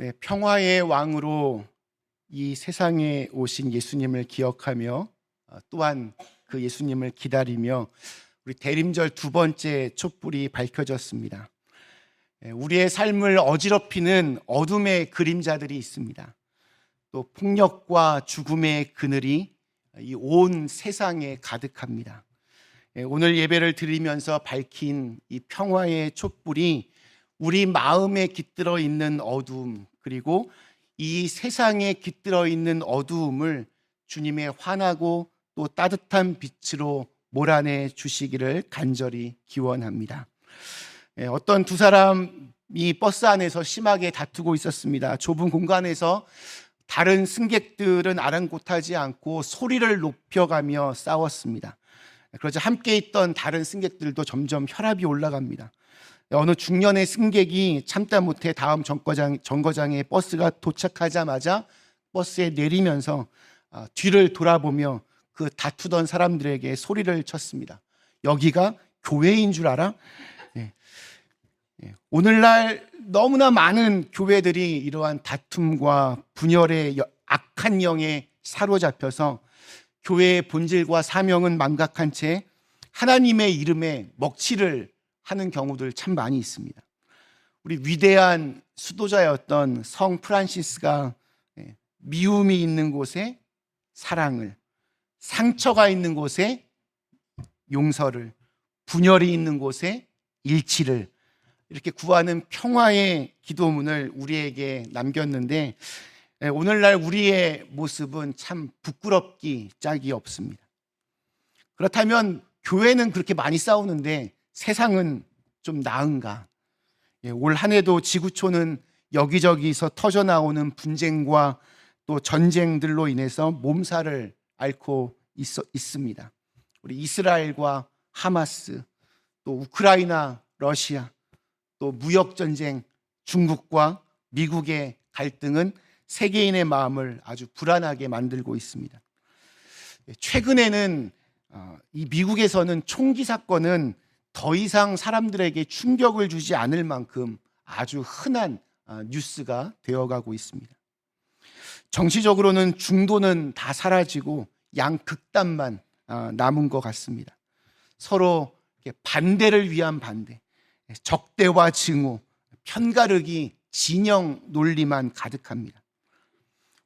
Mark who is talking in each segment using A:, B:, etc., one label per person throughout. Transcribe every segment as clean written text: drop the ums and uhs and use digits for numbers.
A: 네, 평화의 왕으로 이 세상에 오신 예수님을 기억하며 또한 그 예수님을 기다리며 우리 대림절 두 번째 촛불이 밝혀졌습니다. 우리의 삶을 어지럽히는 어둠의 그림자들이 있습니다. 또 폭력과 죽음의 그늘이 이 온 세상에 가득합니다. 오늘 예배를 드리면서 밝힌 이 평화의 촛불이 우리 마음에 깃들어 있는 어두움, 그리고 이 세상에 깃들어 있는 어두움을 주님의 환하고 또 따뜻한 빛으로 몰아내 주시기를 간절히 기원합니다. 어떤 두 사람이 버스 안에서 심하게 다투고 있었습니다. 좁은 공간에서 다른 승객들은 아랑곳하지 않고 소리를 높여가며 싸웠습니다. 그러자 함께 있던 다른 승객들도 점점 혈압이 올라갑니다. 어느 중년의 승객이 참다 못해 다음 정거장에 버스가 도착하자마자 버스에 내리면서 뒤를 돌아보며 그 다투던 사람들에게 소리를 쳤습니다. 여기가 교회인 줄 알아? 오늘날 너무나 많은 교회들이 이러한 다툼과 분열의 악한 영에 사로잡혀서 교회의 본질과 사명은 망각한 채 하나님의 이름에 먹칠을 하는 경우들 참 많이 있습니다. 우리 위대한 수도자였던 성 프란시스가 미움이 있는 곳에 사랑을, 상처가 있는 곳에 용서를, 분열이 있는 곳에 일치를 이렇게 구하는 평화의 기도문을 우리에게 남겼는데, 오늘날 우리의 모습은 참 부끄럽기 짝이 없습니다. 그렇다면 교회는 그렇게 많이 싸우는데 세상은 좀 나은가? 올 한 해도 지구촌은 여기저기서 터져나오는 분쟁과 또 전쟁들로 인해서 몸살을 앓고 있습니다. 우리 이스라엘과 하마스, 또 우크라이나, 러시아, 또 무역전쟁, 중국과 미국의 갈등은 세계인의 마음을 아주 불안하게 만들고 있습니다. 최근에는 이 미국에서는 총기 사건은 더 이상 사람들에게 충격을 주지 않을 만큼 아주 흔한 뉴스가 되어가고 있습니다. 정치적으로는 중도는 다 사라지고 양극단만 남은 것 같습니다. 서로 반대를 위한 반대, 적대와 증오, 편가르기, 진영 논리만 가득합니다.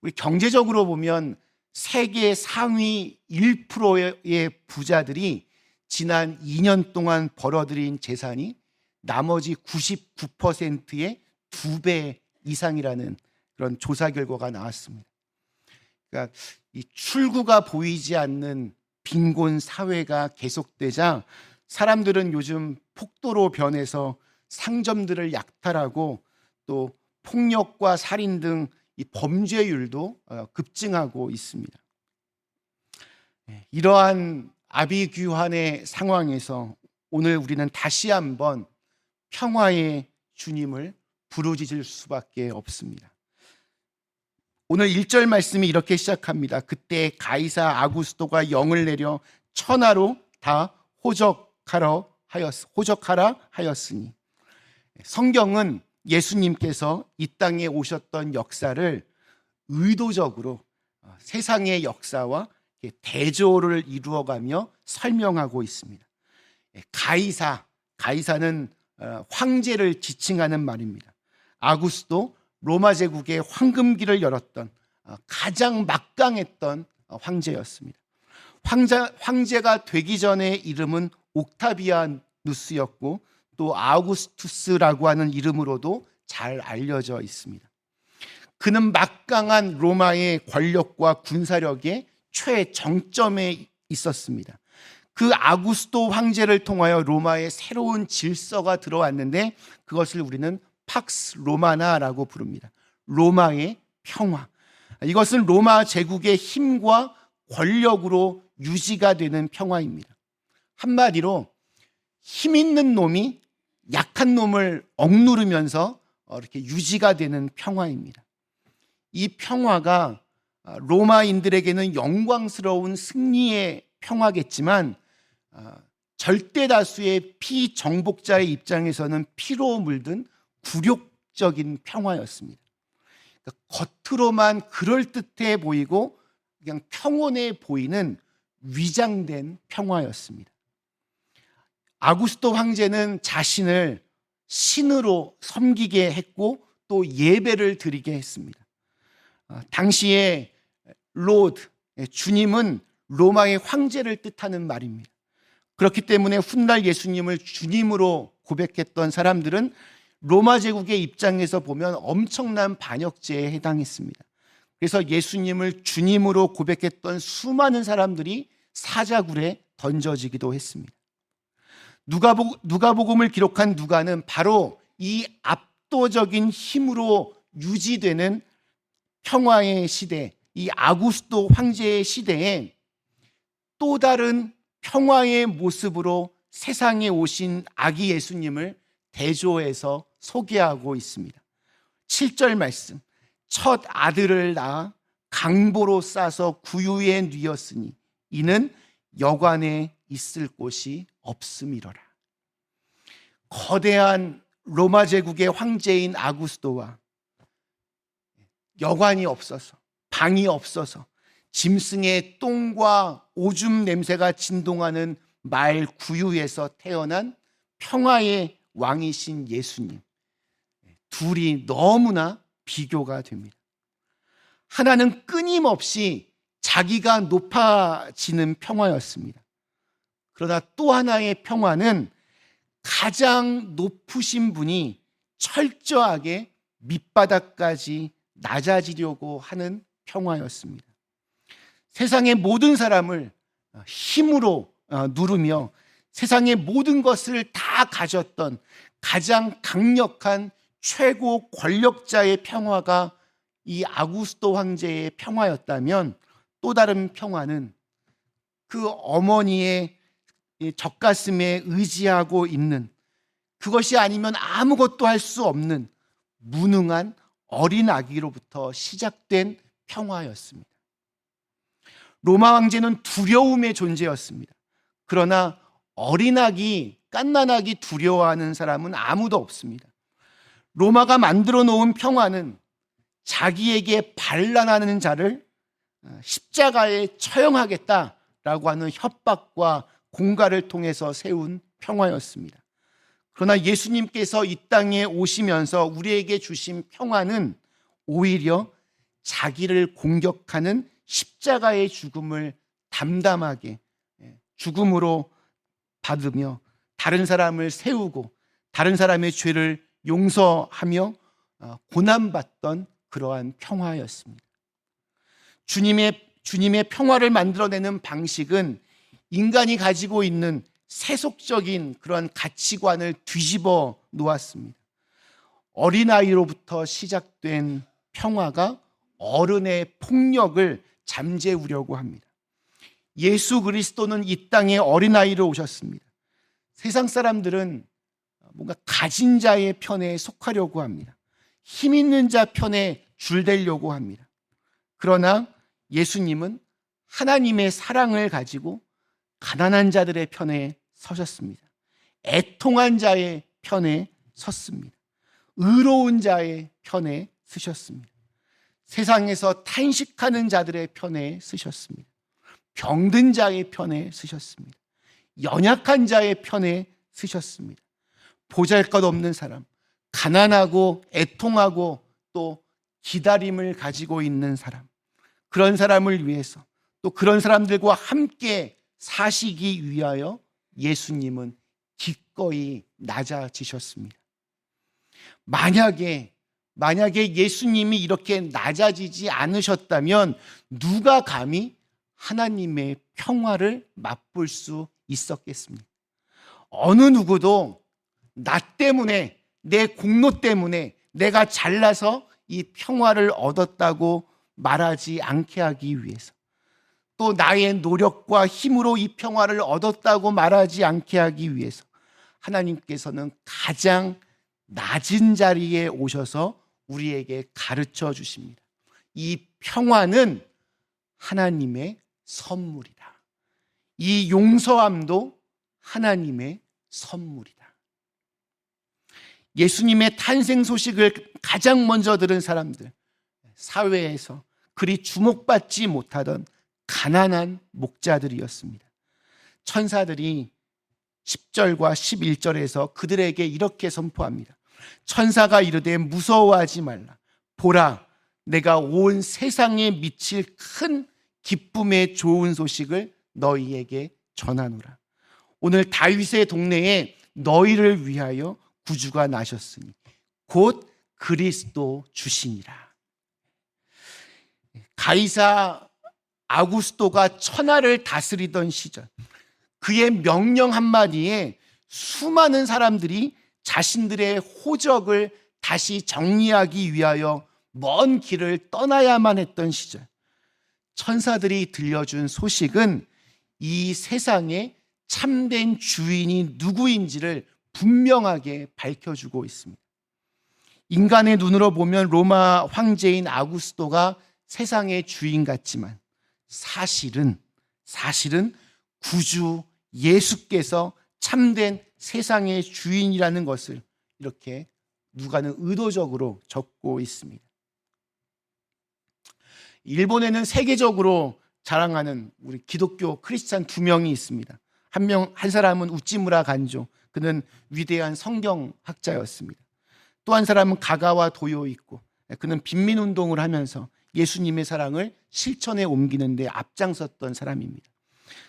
A: 우리 경제적으로 보면 세계 상위 1%의 부자들이 지난 2년 동안 벌어들인 재산이 나머지 99%의 2배 이상이라는 그런 조사 결과가 나왔습니다. 그러니까 이 출구가 보이지 않는 빈곤 사회가 계속되자 사람들은 요즘 폭도로 변해서 상점들을 약탈하고 또 폭력과 살인 등 이 범죄율도 급증하고 있습니다. 이러한 아비규환의 상황에서 오늘 우리는 다시 한번 평화의 주님을 부르짖을 수밖에 없습니다. 오늘 1절 말씀이 이렇게 시작합니다. 그때 가이사 아구스토가 영을 내려 천하로 다 호적하라 하였으니, 성경은 예수님께서 이 땅에 오셨던 역사를 의도적으로 세상의 역사와 대조를 이루어가며 설명하고 있습니다. 가이사는 황제를 지칭하는 말입니다. 아구스도 로마 제국의 황금기를 열었던 가장 막강했던 황제였습니다. 황제가 되기 전의 이름은 옥타비아누스였고 또 아우구스투스라고 하는 이름으로도 잘 알려져 있습니다. 그는 막강한 로마의 권력과 군사력의 최정점에 있었습니다. 그 아구스도 황제를 통하여 로마의 새로운 질서가 들어왔는데 그것을 우리는 팍스 로마나라고 부릅니다. 로마의 평화. 이것은 로마 제국의 힘과 권력으로 유지가 되는 평화입니다. 한마디로 힘 있는 놈이 약한 놈을 억누르면서 이렇게 유지가 되는 평화입니다. 이 평화가 로마인들에게는 영광스러운 승리의 평화겠지만 절대 다수의 피정복자의 입장에서는 피로 물든 굴욕적인 평화였습니다. 그러니까 겉으로만 그럴듯해 보이고 그냥 평온해 보이는 위장된 평화였습니다. 아구스도 황제는 자신을 신으로 섬기게 했고 또 예배를 드리게 했습니다. 당시에 로드, 주님은 로마의 황제를 뜻하는 말입니다. 그렇기 때문에 훗날 예수님을 주님으로 고백했던 사람들은 로마 제국의 입장에서 보면 엄청난 반역죄에 해당했습니다. 그래서 예수님을 주님으로 고백했던 수많은 사람들이 사자굴에 던져지기도 했습니다. 누가복음을 기록한 누가는 바로 이 압도적인 힘으로 유지되는 평화의 시대, 이 아구스도 황제의 시대에 또 다른 평화의 모습으로 세상에 오신 아기 예수님을 대조해서 소개하고 있습니다. 7절 말씀, 첫 아들을 낳아 강보로 싸서 구유에 뉘었으니 이는 여관에 있을 곳이 없음이로라. 거대한 로마 제국의 황제인 아구스도와 여관이 없어서, 방이 없어서 짐승의 똥과 오줌 냄새가 진동하는 말 구유에서 태어난 평화의 왕이신 예수님, 둘이 너무나 비교가 됩니다. 하나는 끊임없이 자기가 높아지는 평화였습니다. 그러나 또 하나의 평화는 가장 높으신 분이 철저하게 밑바닥까지 낮아지려고 하는 평화였습니다. 세상의 모든 사람을 힘으로 누르며 세상의 모든 것을 다 가졌던 가장 강력한 최고 권력자의 평화가 이 아구스도 황제의 평화였다면, 또 다른 평화는 그 어머니의 젖가슴에 의지하고 있는, 그것이 아니면 아무것도 할 수 없는 무능한 어린 아기로부터 시작된 평화였습니다. 로마 황제는 두려움의 존재였습니다. 그러나 어린아기, 갓난아기 두려워하는 사람은 아무도 없습니다. 로마가 만들어 놓은 평화는 자기에게 반란하는 자를 십자가에 처형하겠다라고 하는 협박과 공갈을 통해서 세운 평화였습니다. 그러나 예수님께서 이 땅에 오시면서 우리에게 주신 평화는 오히려 자기를 공격하는 십자가의 죽음을 담담하게 죽음으로 받으며 다른 사람을 세우고 다른 사람의 죄를 용서하며 고난받던 그러한 평화였습니다. 주님의 평화를 만들어내는 방식은 인간이 가지고 있는 세속적인 그런 가치관을 뒤집어 놓았습니다. 어린아이로부터 시작된 평화가 어른의 폭력을 잠재우려고 합니다. 예수 그리스도는 이 땅에 어린아이로 오셨습니다. 세상 사람들은 뭔가 가진 자의 편에 속하려고 합니다. 힘 있는 자 편에 줄대려고 합니다. 그러나 예수님은 하나님의 사랑을 가지고 가난한 자들의 편에 서셨습니다. 애통한 자의 편에 섰습니다. 의로운 자의 편에 서셨습니다. 세상에서 탄식하는 자들의 편에 서셨습니다. 병든 자의 편에 서셨습니다. 연약한 자의 편에 서셨습니다. 보잘것없는 사람, 가난하고 애통하고 또 기다림을 가지고 있는 사람, 그런 사람을 위해서 또 그런 사람들과 함께 사시기 위하여 예수님은 기꺼이 낮아지셨습니다. 만약에 예수님이 이렇게 낮아지지 않으셨다면 누가 감히 하나님의 평화를 맛볼 수 있었겠습니까? 어느 누구도 나 때문에, 내 공로 때문에 내가 잘나서 이 평화를 얻었다고 말하지 않게 하기 위해서, 또 나의 노력과 힘으로 이 평화를 얻었다고 말하지 않게 하기 위해서 하나님께서는 가장 낮은 자리에 오셔서 우리에게 가르쳐 주십니다. 이 평화는 하나님의 선물이다. 이 용서함도 하나님의 선물이다. 예수님의 탄생 소식을 가장 먼저 들은 사람들, 사회에서 그리 주목받지 못하던 가난한 목자들이었습니다. 천사들이 10절과 11절에서 그들에게 이렇게 선포합니다. 천사가 이르되 무서워하지 말라. 보라, 내가 온 세상에 미칠 큰 기쁨의 좋은 소식을 너희에게 전하노라. 오늘 다윗의 동네에 너희를 위하여 구주가 나셨으니 곧 그리스도 주시니라. 가이사 아구스토가 천하를 다스리던 시절, 그의 명령 한마디에 수많은 사람들이 자신들의 호적을 다시 정리하기 위하여 먼 길을 떠나야만 했던 시절, 천사들이 들려준 소식은 이 세상의 참된 주인이 누구인지를 분명하게 밝혀주고 있습니다. 인간의 눈으로 보면 로마 황제인 아구스토가 세상의 주인 같지만 사실은 구주 예수께서 참된 세상의 주인이라는 것을 이렇게 누가는 의도적으로 적고 있습니다. 일본에는 세계적으로 자랑하는 우리 기독교 크리스찬 두 명이 있습니다. 한 사람은 우찌무라 간조, 그는 위대한 성경학자였습니다. 또 한 사람은 가가와 도요이코, 그는 빈민운동을 하면서 예수님의 사랑을 실천에 옮기는 데 앞장섰던 사람입니다.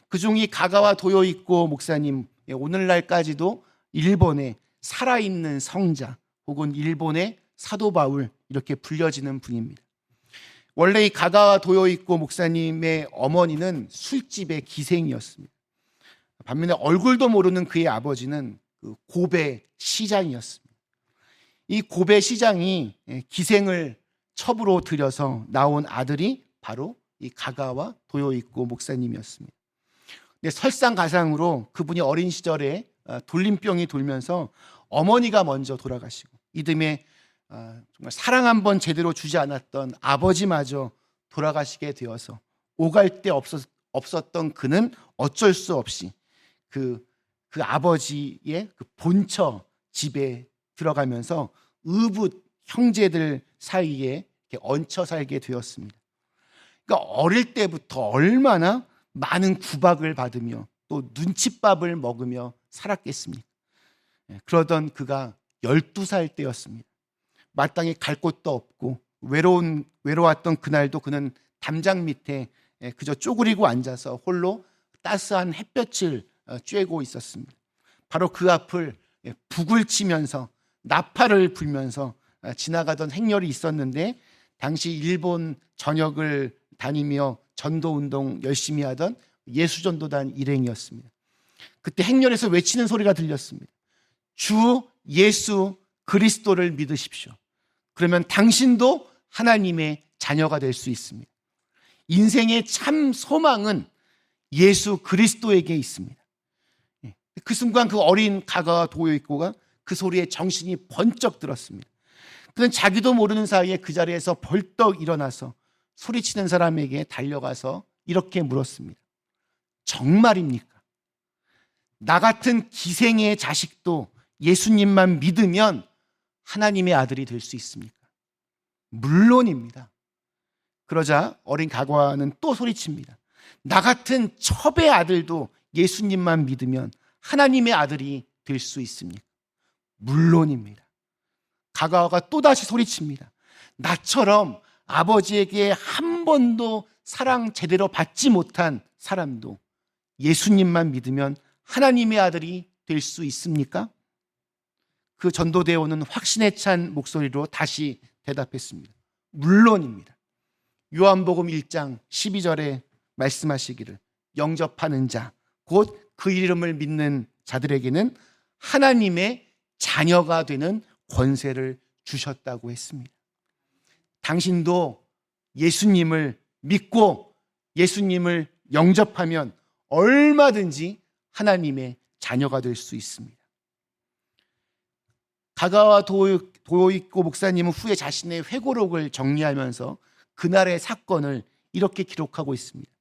A: 그중 이 가가와 도요이코 목사님, 오늘날까지도 일본의 살아있는 성자 혹은 일본의 사도 바울 이렇게 불려지는 분입니다. 원래 이 가가와 도요이코 목사님의 어머니는 술집의 기생이었습니다. 반면에 얼굴도 모르는 그의 아버지는 그 고베 시장이었습니다. 이 고베 시장이 기생을 첩으로 들여서 나온 아들이 바로 이 가가와 도요이코 목사님이었습니다. 근데 설상가상으로 그분이 어린 시절에 돌림병이 돌면서 어머니가 먼저 돌아가시고 이듬해 정말 사랑 한번 제대로 주지 않았던 아버지마저 돌아가시게 되어서 오갈 데 없었던 그는 어쩔 수 없이 그 아버지의 그 본처 집에 들어가면서 의붓 형제들 사이에 이렇게 얹혀 살게 되었습니다. 그러니까 어릴 때부터 얼마나 많은 구박을 받으며 또 눈칫밥을 먹으며 살았겠습니까? 그러던 그가 12살 때였습니다. 마땅히 갈 곳도 없고 외로웠던 그날도 그는 담장 밑에 그저 쪼그리고 앉아서 홀로 따스한 햇볕을 쬐고 있었습니다. 바로 그 앞을 북을 치면서 나팔을 불면서 지나가던 행렬이 있었는데 당시 일본 전역을 다니며 전도운동 열심히 하던 예수전도단 일행이었습니다. 그때 행렬에서 외치는 소리가 들렸습니다. 주 예수 그리스도를 믿으십시오. 그러면 당신도 하나님의 자녀가 될 수 있습니다. 인생의 참 소망은 예수 그리스도에게 있습니다. 그 순간 그 어린 가가와 도요이코가 그 소리에 정신이 번쩍 들었습니다. 그는 자기도 모르는 사이에 그 자리에서 벌떡 일어나서 소리치는 사람에게 달려가서 이렇게 물었습니다. 정말입니까? 나 같은 기생의 자식도 예수님만 믿으면 하나님의 아들이 될 수 있습니까? 물론입니다. 그러자 어린 가과는 또 소리칩니다. 나 같은 첩의 아들도 예수님만 믿으면 하나님의 아들이 될 수 있습니까? 물론입니다. 가가와가 또다시 소리칩니다. 나처럼 아버지에게 한 번도 사랑 제대로 받지 못한 사람도 예수님만 믿으면 하나님의 아들이 될 수 있습니까? 그 전도대원은 확신에 찬 목소리로 다시 대답했습니다. 물론입니다. 요한복음 1장 12절에 말씀하시기를 영접하는 자, 곧 그 이름을 믿는 자들에게는 하나님의 자녀가 되는 권세를 주셨다고 했습니다. 당신도 예수님을 믿고 예수님을 영접하면 얼마든지 하나님의 자녀가 될 수 있습니다. 가가와 도요이코 목사님은 후에 자신의 회고록을 정리하면서 그날의 사건을 이렇게 기록하고 있습니다.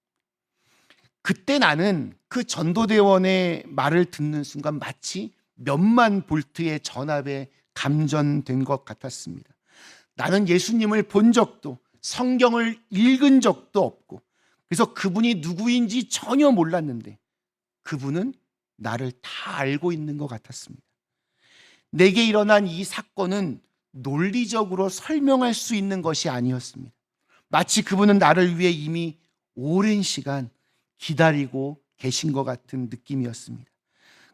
A: 그때 나는 그 전도대원의 말을 듣는 순간 마치 몇만 볼트의 전압에 감전된 것 같았습니다. 나는 예수님을 본 적도 성경을 읽은 적도 없고, 그래서 그분이 누구인지 전혀 몰랐는데 그분은 나를 다 알고 있는 것 같았습니다. 내게 일어난 이 사건은 논리적으로 설명할 수 있는 것이 아니었습니다. 마치 그분은 나를 위해 이미 오랜 시간 기다리고 계신 것 같은 느낌이었습니다.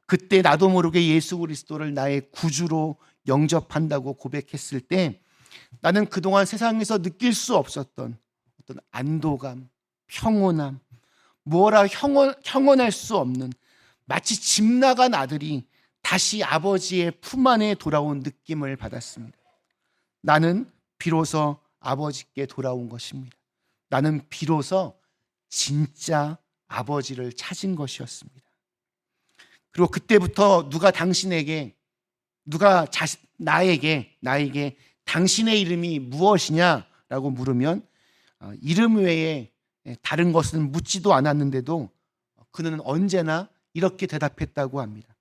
A: 그때 나도 모르게 예수 그리스도를 나의 구주로 영접한다고 고백했을 때 나는 그동안 세상에서 느낄 수 없었던 어떤 안도감, 평온함, 뭐라 형언할 수 없는, 마치 집 나간 아들이 다시 아버지의 품 안에 돌아온 느낌을 받았습니다. 나는 비로소 아버지께 돌아온 것입니다. 나는 비로소 진짜 아버지를 찾은 것이었습니다. 그리고 그때부터 나에게 당신의 이름이 무엇이냐라고 물으면 이름 외에 다른 것은 묻지도 않았는데도 그는 언제나 이렇게 대답했다고 합니다.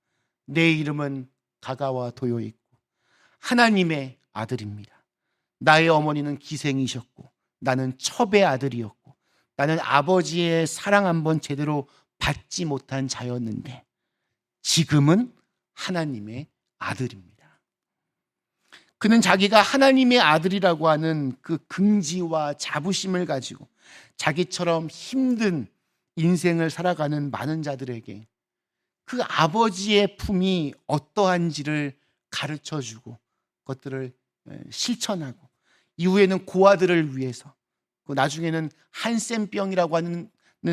A: 내 이름은 가가와 도요 있고 하나님의 아들입니다. 나의 어머니는 기생이셨고 나는 첩의 아들이었고 나는 아버지의 사랑 한번 제대로 받지 못한 자였는데 지금은 하나님의 아들입니다. 그는 자기가 하나님의 아들이라고 하는 그 긍지와 자부심을 가지고 자기처럼 힘든 인생을 살아가는 많은 자들에게 그 아버지의 품이 어떠한지를 가르쳐주고 그것들을 실천하고 이후에는 고아들을 위해서 나중에는 한센병이라고 하는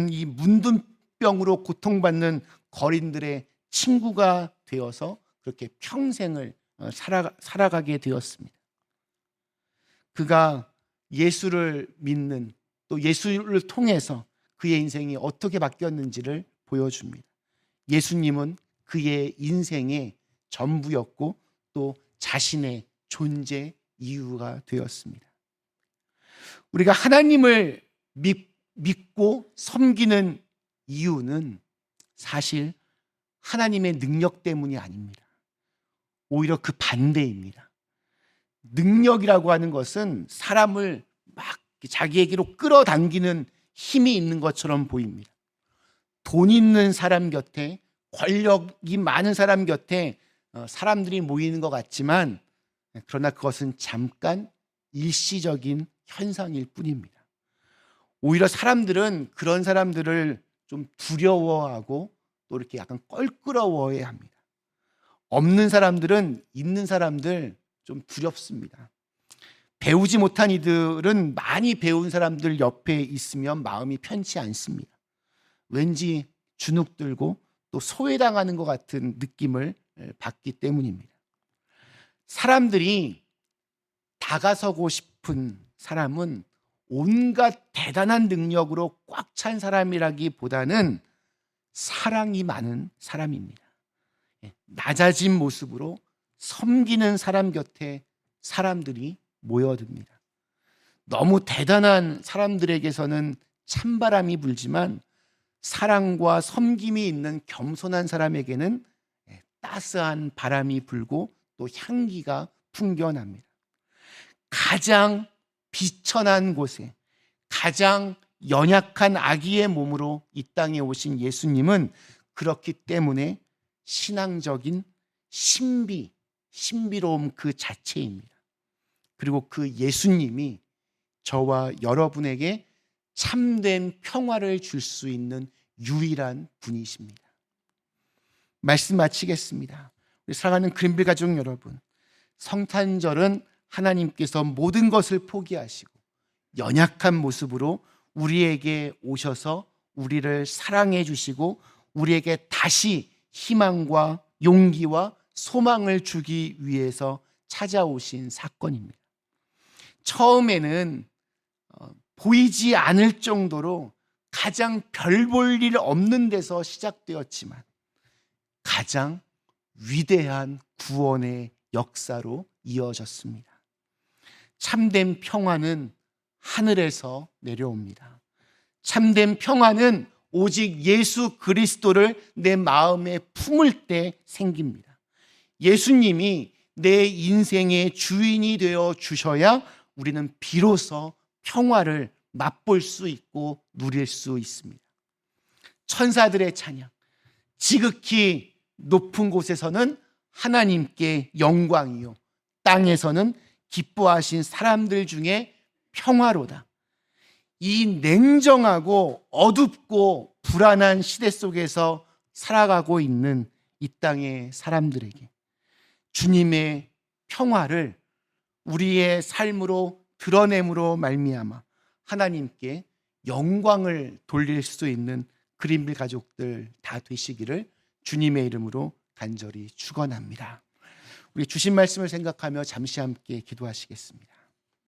A: 이 문둥병으로 고통받는 거린들의 친구가 되어서 그렇게 평생을 살아가게 되었습니다. 그가 예수를 믿는, 또 예수를 통해서 그의 인생이 어떻게 바뀌었는지를 보여줍니다. 예수님은 그의 인생의 전부였고 또 자신의 존재 이유가 되었습니다. 우리가 하나님을 믿고 섬기는 이유는 사실 하나님의 능력 때문이 아닙니다. 오히려 그 반대입니다. 능력이라고 하는 것은 사람을 막 자기에게로 끌어당기는 힘이 있는 것처럼 보입니다. 돈 있는 사람 곁에, 권력이 많은 사람 곁에 사람들이 모이는 것 같지만 그러나 그것은 잠깐 일시적인 현상일 뿐입니다. 오히려 사람들은 그런 사람들을 좀 두려워하고 또 이렇게 약간 껄끄러워해야 합니다. 없는 사람들은 있는 사람들 좀 두렵습니다. 배우지 못한 이들은 많이 배운 사람들 옆에 있으면 마음이 편치 않습니다. 왠지 주눅들고 또 소외당하는 것 같은 느낌을 받기 때문입니다. 사람들이 다가서고 싶은 사람은 온갖 대단한 능력으로 꽉 찬 사람이라기보다는 사랑이 많은 사람입니다. 낮아진 모습으로 섬기는 사람 곁에 사람들이 모여듭니다. 너무 대단한 사람들에게서는 찬바람이 불지만 사랑과 섬김이 있는 겸손한 사람에게는 따스한 바람이 불고 또 향기가 풍겨납니다. 가장 비천한 곳에 가장 연약한 아기의 몸으로 이 땅에 오신 예수님은 그렇기 때문에 신앙적인 신비로움 그 자체입니다. 그리고 그 예수님이 저와 여러분에게 참된 평화를 줄 수 있는 유일한 분이십니다. 말씀 마치겠습니다. 우리 사랑하는 그린빌 가족 여러분, 성탄절은 하나님께서 모든 것을 포기하시고 연약한 모습으로 우리에게 오셔서 우리를 사랑해 주시고 우리에게 다시 희망과 용기와 소망을 주기 위해서 찾아오신 사건입니다. 처음에는 보이지 않을 정도로 가장 별 볼 일 없는 데서 시작되었지만 가장 위대한 구원의 역사로 이어졌습니다. 참된 평화는 하늘에서 내려옵니다. 참된 평화는 오직 예수 그리스도를 내 마음에 품을 때 생깁니다. 예수님이 내 인생의 주인이 되어 주셔야 우리는 비로소 평화를 맛볼 수 있고 누릴 수 있습니다. 천사들의 찬양, 지극히 높은 곳에서는 하나님께 영광이요, 땅에서는 기뻐하신 사람들 중에 평화로다. 이 냉정하고 어둡고 불안한 시대 속에서 살아가고 있는 이 땅의 사람들에게 주님의 평화를 우리의 삶으로 드러냄으로 말미암아 하나님께 영광을 돌릴 수 있는 그린빌 가족들 다 되시기를 주님의 이름으로 간절히 축원합니다. 우리 주신 말씀을 생각하며 잠시 함께 기도하시겠습니다.